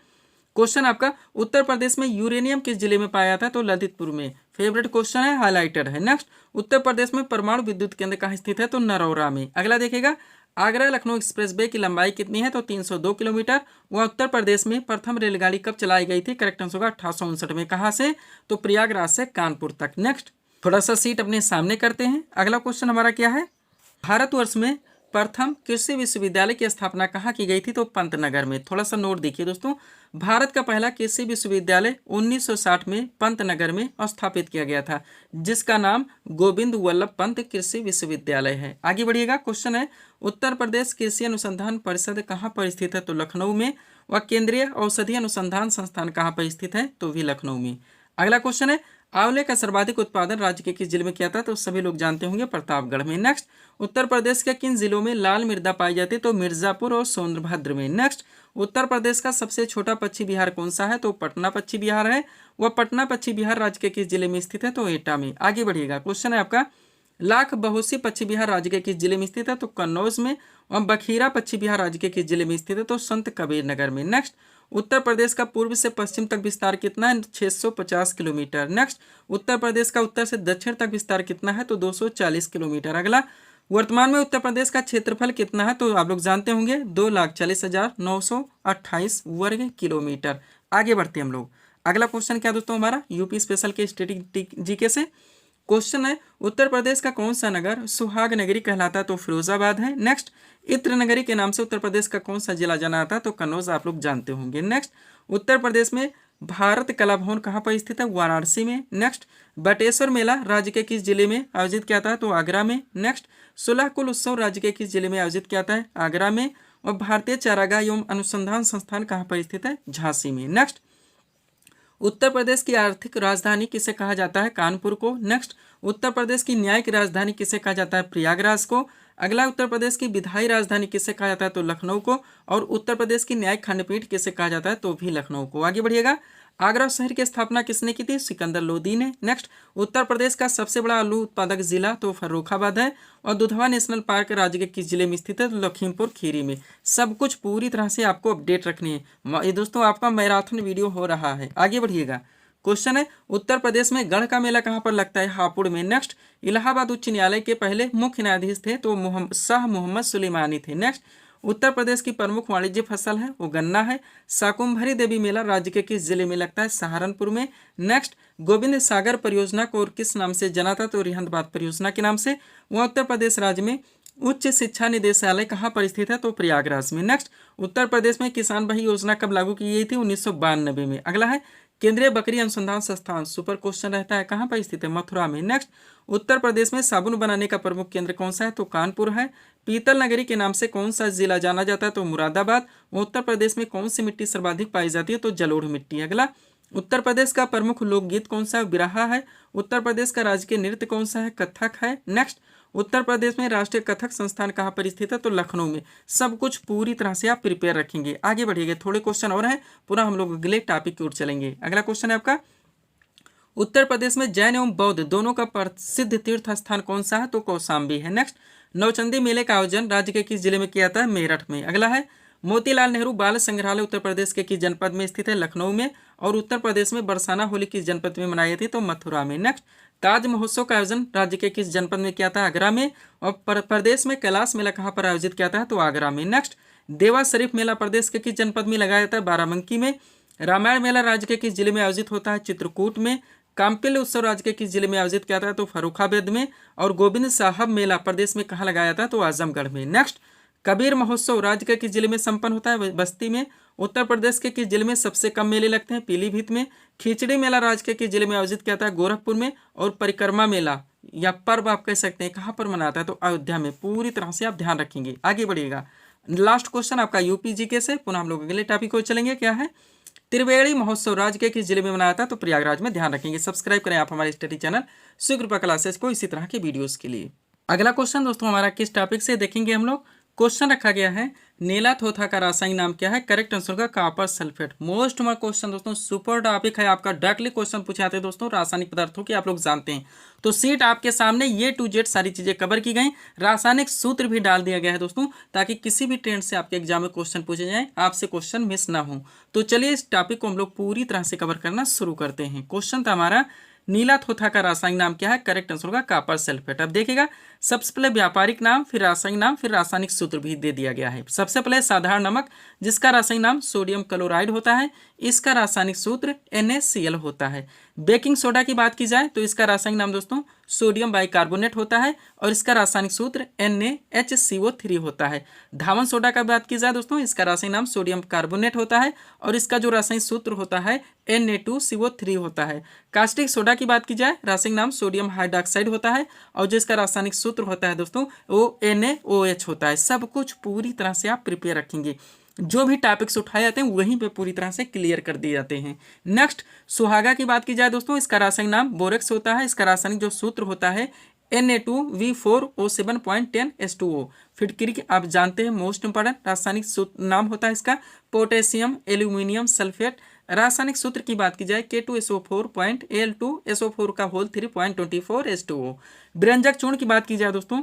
क्वेश्चन आपका, उत्तर प्रदेश में यूरेनियम किस जिले में पाया जाता है? तो ललितपुर में। फेवरेट क्वेश्चन है, हाईलाइटेड है। नेक्स्ट, उत्तर प्रदेश में परमाणु विद्युत केंद्र कहाँ स्थित है? तो नरौरा में। अगला देखिएगा, आगरा लखनऊ एक्सप्रेसवे की लंबाई कितनी है? तो 302 किलोमीटर। वह उत्तर प्रदेश में प्रथम रेलगाड़ी कब चलाई गई थी? करेक्ट आंसर होगा 1859 में। कहाँ से? तो प्रयागराज से कानपुर तक। नेक्स्ट, थोड़ा सा सीट अपने सामने करते हैं। अगला क्वेश्चन हमारा क्या है, भारतवर्ष में प्रथम कृषि विश्वविद्यालय की स्थापना कहाँ की गई थी? तो पंतनगर में। थोड़ा सा नोट देखिए दोस्तों, भारत का पहला कृषि विश्वविद्यालय 1960 में पंतनगर में स्थापित किया गया था, जिसका नाम गोविंद वल्लभ पंत कृषि विश्वविद्यालय है। आगे बढ़िएगा। क्वेश्चन है, उत्तर प्रदेश कृषि अनुसंधान परिषद कहाँ पर स्थित है? तो लखनऊ में। व केंद्रीय औषधि अनुसंधान संस्थान कहाँ पर स्थित है? तो भी लखनऊ में। अगला क्वेश्चन है, आंवले का सर्वाधिक उत्पादन राज्य के किस जिले में किया था? तो सभी लोग जानते होंगे प्रतापगढ़ में। नेक्स्ट, उत्तर प्रदेश के किन जिलों में लाल मृदा पाई जाती है? तो मिर्जापुर और सोनभद्र में। नेक्स्ट, उत्तर प्रदेश का सबसे छोटा पश्चिम बिहार कौन सा है? तो पटना पश्चिम बिहार है। वह पटना पश्चिम बिहार राज्य के किस जिले में स्थित है? तो एटा में। आगे बढ़िएगा। क्वेश्चन है आपका, लाख बहोसी पश्चिम बिहार राज्य के किस जिले में स्थित है? तो कन्नौज में। और बखीरा पश्चिम बिहार राज्य के किस जिले में स्थित है? तो संत कबीर नगर में। नेक्स्ट, उत्तर प्रदेश का पूर्व से पश्चिम तक विस्तार कितना है? 650 किलोमीटर। नेक्स्ट, उत्तर प्रदेश का उत्तर से दक्षिण तक विस्तार कितना है? तो 240 किलोमीटर। अगला, वर्तमान में उत्तर प्रदेश का क्षेत्रफल कितना है? तो आप लोग जानते होंगे 2,40,928 वर्ग किलोमीटर। आगे बढ़ते हैं हम लोग। अगला क्वेश्चन क्या दोस्तों हमारा यूपी स्पेशल के स्टैटिक जीके से क्वेश्चन है, उत्तर प्रदेश का कौन सा नगर सुहाग नगरी कहलाता है? तो फिरोजाबाद है। नेक्स्ट, इत्र नगरी के नाम से उत्तर प्रदेश का कौन सा जिला जाना जाता है? तो कन्नौज आप लोग जानते होंगे। नेक्स्ट, उत्तर प्रदेश में भारत कला भवन कहाँ पर स्थित है? वाराणसी में। नेक्स्ट, बटेश्वर मेला राज्य के किस जिले में आयोजित किया जाता है? तो आगरा में। नेक्स्ट, 16 कुल उत्सव राज्य के किस जिले में आयोजित किया जाता है? आगरा में। और भारतीय चारागाह एवं अनुसंधान संस्थान कहाँ पर स्थित है? झांसी में। नेक्स्ट, उत्तर प्रदेश की आर्थिक राजधानी किसे कहा जाता है? कानपुर को। नेक्स्ट, उत्तर प्रदेश की न्यायिक राजधानी किसे कहा जाता है? प्रयागराज को। अगला, उत्तर प्रदेश की विधायी राजधानी किसे कहा जाता है? तो लखनऊ को। और उत्तर प्रदेश की न्यायिक खंडपीठ किसे कहा जाता है? तो भी लखनऊ को। आगे बढ़िएगा। आगरा शहर की स्थापना किसने की थी? सिकंदर लोदी ने। नेक्स्ट, उत्तर प्रदेश का सबसे बड़ा आलू उत्पादक जिला तो फर्रुखाबाद है। और दुधवा नेशनल पार्क राज्य के किस जिले में स्थित है? तो लखीमपुर खीरी में। सब कुछ पूरी तरह से आपको अपडेट रखनी है। ये दोस्तों आपका मैराथन वीडियो हो रहा है। आगे बढ़िएगा। क्वेश्चन है, उत्तर प्रदेश में गढ़ का मेला कहाँ पर लगता है? हापुड़ में। नेक्स्ट, इलाहाबाद उच्च न्यायालय के पहले मुख्य न्यायाधीश थे तो शाह मोहम्मद सुलेमानी थे। नेक्स्ट, उत्तर प्रदेश की प्रमुख वाणिज्य फसल है वो गन्ना है। शाकुंभरी देवी मेला राज्य के किस जिले में लगता है? सहारनपुर में। नेक्स्ट, गोविंद सागर परियोजना को और किस नाम से जाना था? तो रिहंदबाद परियोजना के नाम से। वह उत्तर प्रदेश राज्य में उच्च शिक्षा निदेशालय कहाँ पर स्थित है? तो प्रयागराज में। नेक्स्ट, उत्तर प्रदेश में किसान भाई योजना कब लागू की गई थी? 1992 में। अगला है, केंद्रीय बकरी अनुसंधान संस्थान सुपर क्वेश्चन रहता है कहाँ पर स्थित है? मथुरा में। नेक्स्ट, उत्तर प्रदेश में साबुन बनाने का प्रमुख केंद्र कौन सा है? तो कानपुर है। पीतल नगरी के नाम से कौन सा जिला जाना जाता है? तो मुरादाबाद। उत्तर प्रदेश में कौन सी मिट्टी सर्वाधिक पाई जाती है? तो जलोढ़ मिट्टी। अगला, उत्तर प्रदेश का प्रमुख लोकगीत कौन सा है? बिरहा है। उत्तर प्रदेश का राजकीय नृत्य कौन सा है? कथक है। नेक्स्ट, उत्तर प्रदेश में राष्ट्रीय कथक संस्थान कहाँ पर स्थित है? तो लखनऊ में। सब कुछ पूरी तरह से आप प्रिपेयर रखेंगे। आगे बढ़िएगा, थोड़े क्वेश्चन और हैं, पुनः हम लोग अगले टॉपिक की ओर चलेंगे। अगला क्वेश्चन है आपका, उत्तर प्रदेश में जैन एवं बौद्ध दोनों का प्रसिद्ध तीर्थ स्थान कौन सा है? तो कौशाम्बी है। नेक्स्ट, नौचंदी मेले का आयोजन राज्य के किस जिले में किया जाता है? मेरठ में। अगला है, मोतीलाल नेहरू बाल संग्रहालय उत्तर प्रदेश के किस जनपद में स्थित है? लखनऊ में। और उत्तर प्रदेश में बरसाना होली किस जनपद में मनाई जाती है? तो मथुरा में। नेक्स्ट, ताज महोत्सव का आयोजन राज्य के किस जनपद में किया था? आगरा में। और प्रदेश में कैलाश मेला कहाँ पर आयोजित किया था? तो आगरा में। नेक्स्ट, देवा शरीफ मेला प्रदेश के किस जनपद में लगाया जाता है? बाराबंकी में। रामायण मेला राज्य के किस जिले में आयोजित होता है? चित्रकूट में। काम्पिल उत्सव राज्य के किस जिले में आयोजित किया था? तो फर्रुखाबाद में। और गोविंद साहब मेला प्रदेश में कहाँ लगाया था? तो आजमगढ़ में। नेक्स्ट, कबीर महोत्सव राज्य के किस जिले में संपन्न होता है? बस्ती में। उत्तर प्रदेश के किस जिले में सबसे कम मेले लगते हैं? पीलीभीत में। खिचड़ी मेला राज्य के किस जिले में आयोजित किया था? गोरखपुर में। और परिक्रमा मेला या पर्व आप कह सकते हैं कहाँ पर मनाता है? तो अयोध्या में। पूरी तरह से आप ध्यान रखेंगे। आगे बढ़िएगा। लास्ट क्वेश्चन आपका यूपी जीके से, पुनः हम लोग अगले टॉपिक को चलेंगे। क्या है? त्रिवेणी महोत्सव राज्य के किस जिले में मनाया था? तो प्रयागराज में। ध्यान रखेंगे। सब्सक्राइब करें आप हमारे स्टडी चैनल सुकृपा क्लासेस को इसी तरह के वीडियोस के लिए। अगला क्वेश्चन दोस्तों हमारा किस टॉपिक से देखेंगे हम लोग। क्वेश्चन रखा गया है, नीलाथोथा का रासायनिक नाम क्या है? करेक्ट आंसर होगा कॉपर सल्फेट। मोस्ट हमारा क्वेश्चन दोस्तों सुपर टॉपिक है आपका। डायरेक्टली क्वेश्चन पूछे जाते हैं दोस्तों रासायनिक पदार्थों की, आप लोग जानते हैं। तो सीट आपके सामने ये टू जेड सारी चीजें कवर की गई। रासायनिक सूत्र भी डाल दिया गया है दोस्तों, ताकि किसी भी ट्रेंड से आपके एग्जाम में क्वेश्चन पूछे जाए, आपसे क्वेश्चन मिस ना हो। तो चलिए इस टॉपिक को हम लोग पूरी तरह से कवर करना शुरू करते हैं। क्वेश्चन था हमारा, नीलाथोथा का रासायनिक नाम क्या है? करेक्ट आंसर होगा कॉपर सल्फेट। अब देखिएगा, सबसे पहले व्यापारिक नाम, फिर रासायनिक नाम, फिर रासायनिक सूत्र भी दे दिया गया है। सबसे पहले साधारण नमक, जिसका रासायनिक नाम सोडियम क्लोराइड होता है, इसका रासायनिक सूत्र NaCl होता है। बेकिंग सोडा की बात की जाए तो इसका रासायनिक नाम दोस्तों सोडियम बाइकार्बोनेट होता है और इसका रासायनिक सूत्र NaHCO3 होता है। धावन सोडा का बात की जाए दोस्तों, इसका रासायनिक नाम सोडियम कार्बोनेट होता है और इसका जो रासायनिक सूत्र होता है Na2CO3 होता है। कास्टिक सोडा की बात की जाए, रासायनिक नाम सोडियम हाइड्रोक्साइड होता है और जिसका रासायनिक सूत्र होता है दोस्तों वो NaOH होता है। सब कुछ पूरी तरह से आप प्रिपेयर रखेंगे। जो भी टॉपिक्स उठाए जाते हैं वहीं पे पूरी तरह से क्लियर कर दिए जाते हैं। नेक्स्ट, सुहागा की बात की जाए दोस्तों, इसका रासायनिक नाम बोरेक्स होता है। इसका रासायनिक जो सूत्र होता है Na2V4O7.10H2O। फिटकरी आप जानते हैं मोस्ट इंपॉर्टेंट रासायनिक नाम होता है इसका पोटेशियम एल्यूमिनियम सल्फेट रासायनिक सूत्र की बात की जाए K2SO4.Al2SO4 का होल 3.24H2O। व्यंजक चूर्ण की बात की जाए दोस्तों,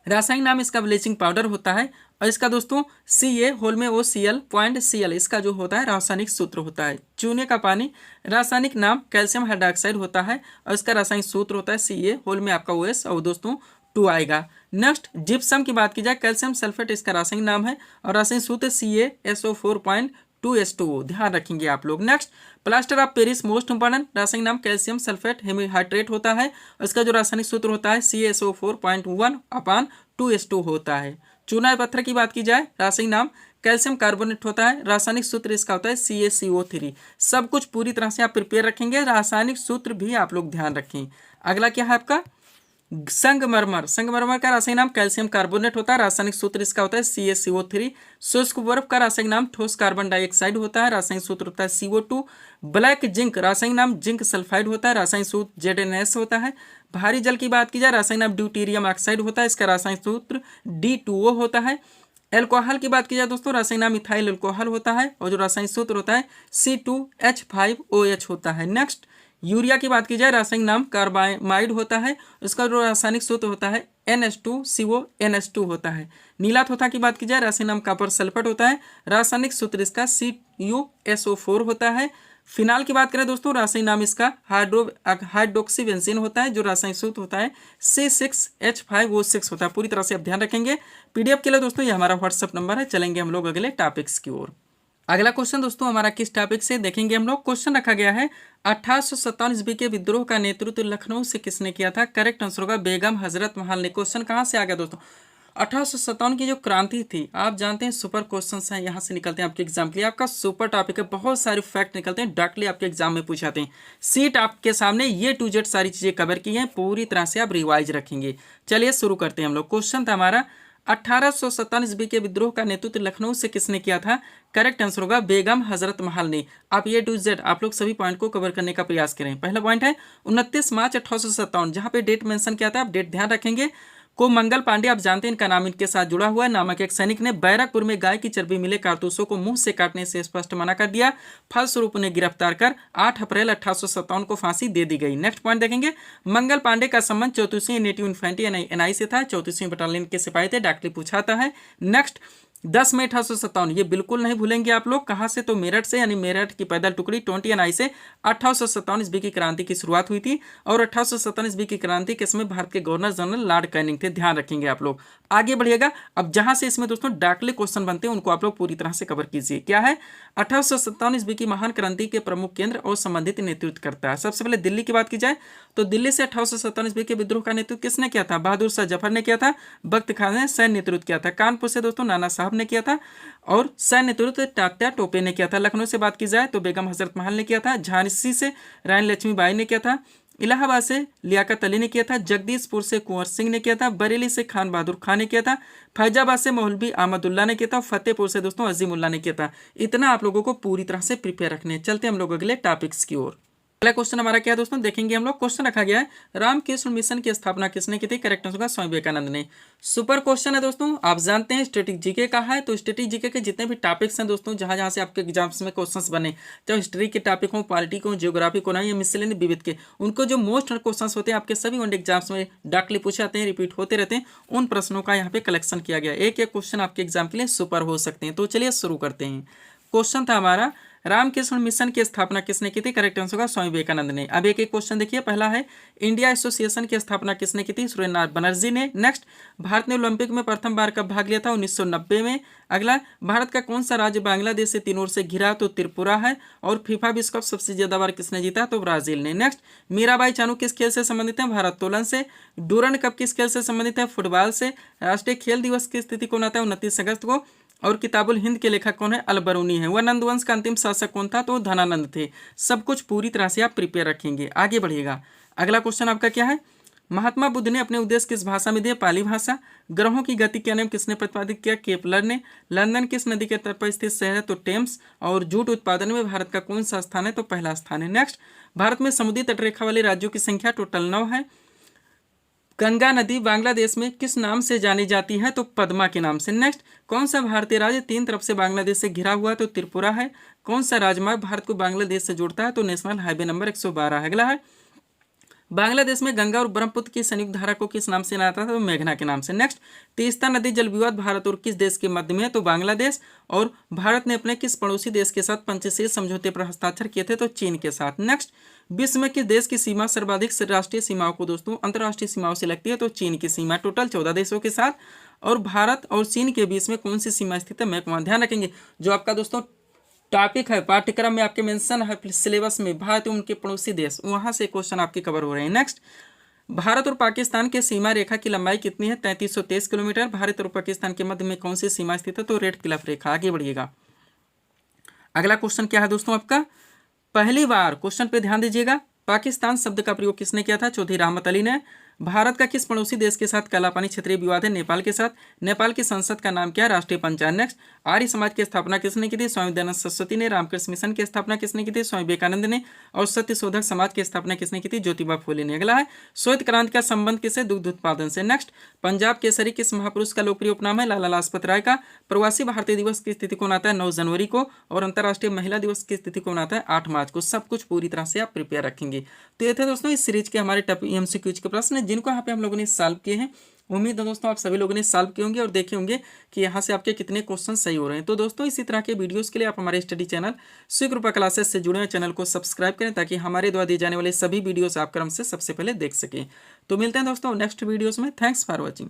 रासायनिक नाम इसका ब्लीचिंग पाउडर होता है और इसका दोस्तों Ca होल में OCl.Cl इसका जो होता है रासायनिक सूत्र होता है। चूने का पानी रासायनिक नाम कैल्शियम हाइड्रोक्साइड होता है और इसका रासायनिक सूत्र होता है Ca होल में आपका OS और दोस्तों 2 आएगा। नेक्स्ट जिप्सम की बात की जाए, कैल्शियम सल्फेट इसका रासायनिक नाम है और रासायनिक सूत्र CaSO4.2H2O, ध्यान रखेंगे आप लोग। Next plaster of Paris most important, रासायनिक नाम कैल्शियम सल्फेट हेमीहाइड्रेट होता है और इसका जो रासायनिक सूत्र होता है CaSO4.1/2H2 होता है। चूना पत्थर की बात की जाए, रासायनिक नाम कैल्शियम कार्बोनेट होता है, रासायनिक सूत्र इसका होता है CaCO3। सब कुछ पूरी तरह से आप प्रिपेयर रखेंगे, रासायनिक सूत्र भी आप लोग ध्यान रखें। अगला क्या है आपका संगमरमर। संगमरमर का रासायनिक नाम कैल्शियम कार्बोनेट होता है, रासायनिक सूत्र इसका होता है CaCO3। शुष्क बर्फ का रासायनिक नाम ठोस कार्बन डाइऑक्साइड होता है, रासायनिक सूत्र होता है CO2। ब्लैक जिंक रासायनिक नाम जिंक सल्फाइड होता है, रासायनिक सूत्र ZnS होता है। भारी जल की बात की जाए, रासायनिक नाम ड्यूटीरियम ऑक्साइड होता है, इसका रासायनिक सूत्र D2O होता है। एल्कोहल की बात की जाए दोस्तों, रासायनिक नाम इथाइल एल्कोहल होता है और जो रासायनिक सूत्र होता है C2H5OH होता है। नेक्स्ट यूरिया की बात की जाए, रासायनिक नाम कार्बामाइड होता है, इसका जो रासायनिक सूत्र होता है NH2CONH2 होता है। नीला थोथा की बात की जाए, रासायनिक नाम कॉपर सल्फेट होता है, रासायनिक सूत्र इसका CuSO4 होता है। फिनाल की बात करें दोस्तों, रासायनिक नाम इसका हाइड्रोक्सी बेंजीन होता है, जो रासायनिक सूत्र होता है C6H5O6 होता है। पूरी तरह से आप ध्यान रखेंगे। PDF के लिए दोस्तों ये हमारा व्हाट्सअप नंबर है। चलेंगे हम लोग अगले टॉपिक्स की ओर। अगला क्वेश्चन दोस्तों हमारा किस टॉपिक से देखेंगे हम लोग। क्वेश्चन रखा गया है 1857 ईस्वी के विद्रोह का नेतृत्व लखनऊ से किसने किया था। करेक्ट आंसर होगा बेगम हजरत महल ने। क्वेश्चन कहाँ से आ गया दोस्तों, 1857 की जो क्रांति थी, आप जानते हैं सुपर क्वेश्चन हैं यहाँ से निकलते हैं आपके एग्जाम के लिए। आपका सुपर टॉपिक है, बहुत सारे फैक्ट निकलते हैं, डायरेक्टली आपके एग्जाम में पूछाते हैं। सीट आपके सामने ये टू जेड सारी चीजें कवर की हैं, पूरी तरह से आप रिवाइज रखेंगे। चलिए शुरू करते हैं हम लोग। क्वेश्चन था हमारा 1857 ईस्वी के विद्रोह का नेतृत्व लखनऊ से किसने किया था। करेक्ट आंसर होगा बेगम हजरत महल ने। आप ये टू जेड आप लोग सभी पॉइंट को कवर करने का प्रयास करें। पहला पॉइंट है 29 मार्च 1857, जहां पे डेट मेंशन किया था, आप डेट ध्यान रखेंगे। को मंगल पांडे, आप जानते हैं इनका नाम इनके साथ जुड़ा हुआ है, नामक एक सैनिक ने बैरकपुर में गाय की चर्बी मिले कारतूसों को मुंह से काटने से स्पष्ट मना कर दिया। फलस्वरूप उन्हें गिरफ्तार कर 8 अप्रैल 1857 को फांसी दे दी गई। नेक्स्ट पॉइंट देखेंगे, मंगल पांडे का संबंध 34वीं नेटिव इन्फेंट्री NI से था, 34वीं बटालियन के सिपाही थे, डायरेक्टली पूछाता है। नेक्स्ट 10 मई 1857, ये बिल्कुल नहीं भूलेंगे आप लोग, कहाँ से, तो मेरठ से, यानी मेरठ की पैदल टुकड़ी 20 NI से 1857 ईस्वी की क्रांति की शुरुआत हुई थी। और 1857 ईस्वी की क्रांति के समय भारत के गवर्नर जनरल लॉर्ड कैनिंग थे, ध्यान रखेंगे आप लोग। आगे बढ़िएगा। अब जहां से इसमें दोस्तों डायरेक्टली क्वेश्चन बनते हैं उनको आप लोग पूरी तरह से कवर कीजिए। क्या है, 1857 ईस्वी की महान क्रांति के प्रमुख केंद्र और संबंधित नेतृत्व करता है। सबसे पहले दिल्ली की बात की जाए तो दिल्ली से 1857 ईस्वी के विद्रोह का नेतृत्व किसने किया था, बहादुर शाह जफर ने किया था, बख्त खान ने सैन्य नेतृत्व किया था। कानपुर से दोस्तों नाना साहब ने किया था और सैन्य नेतृत्व तात्या टोपे ने किया था। लखनऊ से बात की जाए तो बेगम हजरत महल ने किया था। झांसी से रानी लक्ष्मीबाई ने किया था। इलाहाबाद से लियाकत अली ने किया था। जगदीशपुर से कुंवर सिंह ने किया था। बरेली से खान बहादुर खान ने किया था। फैजाबाद से मौलवी अहमदुल्ला ने किया था। फतेहपुर से दोस्तों अजीमुल्ला ने किया था। इतना आप लोगों को पूरी तरह से प्रिपेयर रखने हैं। चलते हम लोग अगले टॉपिक्स की ओर। अगला क्वेश्चन हमारा क्या है दोस्तों, देखेंगे हम लोग। क्वेश्चन रखा गया है रामकृष्ण मिशन की स्थापना किसने की थी। करेक्ट आंसर होगा स्वामी विवेकानंद ने। सुपर क्वेश्चन है दोस्तों, आप जानते हैं स्टैटिक जीके का है, तो स्टैटिक जीके के जितने भी टॉपिक्स हैं दोस्तों, जहां जहां से आपके एग्जाम्स में क्वेश्चंस बने, चाहे हिस्ट्री के टॉपिक हो, पॉलिटी को, जियोग्राफी को, ना या मिसलेनियस विविध के, उनको जो मोस्ट क्वेश्चंस होते हैं आपके सभी वन एग्जाम्स में डायरेक्टली पूछे जाते हैं, रिपीट होते रहते हैं, उन प्रश्नों का यहाँ पे कलेक्शन किया गया। एक एक क्वेश्चन आपके एग्जाम के लिए सुपर हो सकते हैं। तो चलिए शुरू करते हैं। क्वेश्चन था हमारा रामकृष्ण मिशन की स्थापना किसने की थी। करेक्ट आंसर होगा स्वामी विवेकानंद ने। अब एक एक क्वेश्चन देखिए। पहला है इंडिया एसोसिएशन की स्थापना किसने की थी। सुरेंद्रनाथ बनर्जी ने। नेक्स्ट, भारत ने ओलंपिक में प्रथम बार कब भाग लिया था। 1990 में। अगला, भारत का कौन सा राज्य बांग्लादेश से तीन ओर से घिरा, तो त्रिपुरा है। और फीफा विश्व कप सबसे ज्यादा बार किसने जीता, तो ब्राजील ने। नेक्स्ट, मीराबाई चानू किस खेल से संबंधित है, भारोत्तोलन से। डूरंड कप किस खेल से संबंधित है, फुटबॉल से। राष्ट्रीय खेल दिवस की स्थिति कौन आता है, 29 अगस्त को। और किताबुल हिंद के लेखक कौन है, अलबरूनी है। वह नंदवंश का अंतिम शासक कौन था, तो धनानंद थे। सब कुछ पूरी तरह से आप प्रिपेयर रखेंगे। आगे बढ़िएगा। अगला क्वेश्चन आपका क्या है, महात्मा बुद्ध ने अपने उपदेश किस भाषा में दिए, पाली भाषा। ग्रहों की गति का नियम किसने प्रतिपादित किया, केपलर ने। लंदन किस नदी के तट पर स्थित शहर है, तो टेम्स। और जूट उत्पादन में भारत का कौन सा स्थान है, तो पहला स्थान है। नेक्स्ट, भारत में समुद्री तटरेखा वाले राज्यों की संख्या टोटल 9 है। गंगा नदी बांग्लादेश में किस नाम से जानी जाती है? तो पद्मा के नाम से। नेक्स्ट, कौन सा भारतीय राज्य तीन तरफ से बांग्लादेश से घिरा हुआ है? तो त्रिपुरा है। कौन सा राजमार्ग भारत को बांग्लादेश से जोड़ता है? तो नेशनल हाईवे नंबर 112। अगला है, बांग्लादेश में गंगा और ब्रह्मपुत्र की संयुक्त धारा को किस नाम से जाना जाता है? तो मेघना के नाम से। नेक्स्ट, तीस्ता नदी जल विवाद भारत और किस देश के मध्य में है? तो बांग्लादेश। और भारत ने अपने किस पड़ोसी देश के साथ पंचशील समझौते पर हस्ताक्षर किए थे? तो चीन के साथ। नेक्स्ट, विश्व में किस देश की सीमा सर्वाधिक राष्ट्रीय सीमाओं को दोस्तों अंतर्राष्ट्रीय सीमाओं से लगती है? तो चीन की सीमा, टोटल 14 देशों के साथ। और भारत और चीन के बीच में कौन सी सीमा स्थित है? मैं ध्यान रखेंगे जो आपका दोस्तों टॉपिक है पाठ्यक्रम में आपके मेंशन है सिलेबस में, भारत और उनके पड़ोसी देश, वहां से क्वेश्चन आपके कवर हो रहे हैं। नेक्स्ट, भारत और पाकिस्तान के सीमा रेखा की लंबाई कितनी है? 3323 किलोमीटर। भारत और पाकिस्तान के मध्य में कौन सी सीमा स्थित है? तो रेड क्लिफ रेखा। आगे बढ़िएगा, अगला क्वेश्चन क्या है दोस्तों आपका? पहली बार क्वेश्चन पे ध्यान दीजिएगा, पाकिस्तान शब्द का प्रयोग किसने किया था? चौधरी रहमत अली ने। भारत का किस पड़ोसी देश के साथ कालापानी क्षेत्रीय विवाद है? नेपाल के साथ। नेपाल की संसद का नाम क्या है? राष्ट्रीय पंचायत। नेक्स्ट, आर्य समाज की स्थापना किसने की थी? स्वामी दयानंद सरस्वती ने। रामकृष्ण मिशन की स्थापना किसने की थी? स्वामी विवेकानंद ने। और सत्य शोधक समाज की स्थापना किसने की थी? ज्योतिबा फूले ने। अगला है, श्वेत क्रांति का संबंध किससे? दुग्ध उत्पादन से। नेक्स्ट, पंजाब केसरी किस महापुरुष का लोकप्रिय उपनाम है? लाला लाजपत राय का। प्रवासी भारतीय दिवस की तिथि को मनाता है 9 जनवरी को। और अंतर्राष्ट्रीय महिला दिवस की तिथि को मनाता है 8 मार्च को। सब कुछ पूरी तरह से आप प्रिपेयर रखेंगे। तो ये थे दोस्तों इस सीरीज के हमारे MCQ के प्रश्न जिनको यहाँ पे हम लोगों ने सॉल्व किए हैं। उम्मीद है दोस्तों आप सभी लोगों ने सॉल्व किए होंगे और देखे होंगे कि यहाँ से आपके कितने क्वेश्चन सही हो रहे हैं। तो दोस्तों इसी तरह के वीडियोस के लिए आप हमारे स्टडी चैनल स्वीकृपा क्लासेस से जुड़े हुए चैनल को सब्सक्राइब करें ताकि हमारे द्वारा दिए जाने वाले सभी वीडियोस आप क्रम से सबसे पहले देख सकें। तो मिलते हैं दोस्तों नेक्स्ट वीडियोस में। Thanks for watching.